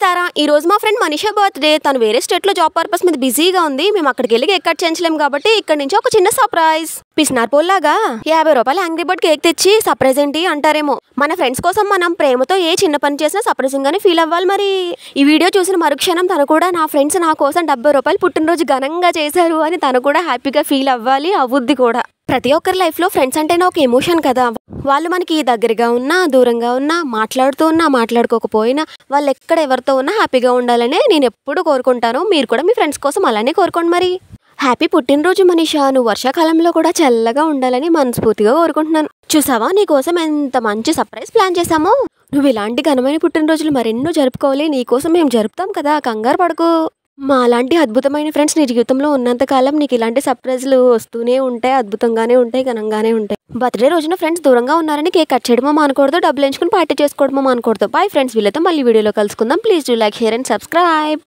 తారా ఈ రోజు మా ఫ్రెండ్ మనీషా బర్త్డే. తను వేరే స్టేట్ లో జాబ్ పర్పస్ మీద బిజీగా ఉంది. మేము అక్కడికి వెళ్ళి కేక్ కట్ చేయించలేం కాబట్టి ఇక్కడ నుంచి ఒక చిన్న సర్ప్రైజ్. పిసినార్ పోల్లాగా 50 రూపాయల యాంగ్రీ బర్డ్ కేక్ తెచ్చి సర్ప్రైజ్ ఏంటి అంటారేమో. మన ఫ్రెండ్స్ కోసం మనం ప్రేమతో ఏ చిన్న పని చేసినా సర్ప్రైజింగ్ గానే ఫీల్ అవ్వాలి. మరి ఈ వీడియో చూసిన మరుక్షణం తను కూడా నా ఫ్రెండ్స్ నా కోసం 70 రూపాయలు పుట్టినరోజు ఘనంగా చేశారు అని తను కూడా హ్యాపీగా ఫీల్ అవ్వాలి, అవుద్ది కూడా. ప్రతి ఒక్కరి లైఫ్ లో ఫ్రెండ్స్ అంటేనే ఒక ఎమోషన్ కదా. వాళ్ళు మనకి దగ్గరగా ఉన్నా దూరంగా ఉన్నా మాట్లాడుతూ ఉన్నా మాట్లాడుకోకపోయినా వాళ్ళు ఎక్కడ ఎవరితో ఉన్నా హ్యాపీగా ఉండాలని నేను ఎప్పుడు కోరుకుంటాను. మీరు కూడా మీ ఫ్రెండ్స్ కోసం అలానే కోరుకోండి. మరి హ్యాపీ పుట్టినరోజు మనీషా. నువ్వు వర్షాకాలంలో కూడా చల్లగా ఉండాలని మనస్ఫూర్తిగా కోరుకుంటున్నాను. చూసావా నీ కోసం ఎంత మంచి సర్ప్రైజ్ ప్లాన్ చేశామో. నువ్వు ఇలాంటి ఘనమైన పుట్టినరోజులు మరెన్నో జరుపుకోవాలి. నీకోసం మేము జరుపుతాం కదా, కంగారు పడకు. మా అలాంటి అద్భుతమైన ఫ్రెండ్స్ నీ జీవితంలో ఉన్నంతకాలం నీకు ఇలాంటి సర్ప్రైజ్లు వస్తూనే ఉంటాయి, అద్భుతంగానే ఉంటాయి, ఘనంగానే ఉంటాయి. బర్త్డే రోజున ఫ్రెండ్స్ దూరంగా ఉన్నారని కేక్ కట్ చేయడమో మానకూడదు, డబ్బులు ఎంచుకుని పార్టీ చేసుకోవడమో మానకూడదు. బాయ్ ఫ్రెండ్స్, వీళ్ళతో మళ్ళీ వీడియోలో కలుసుకుందాం. Please do like, share and subscribe.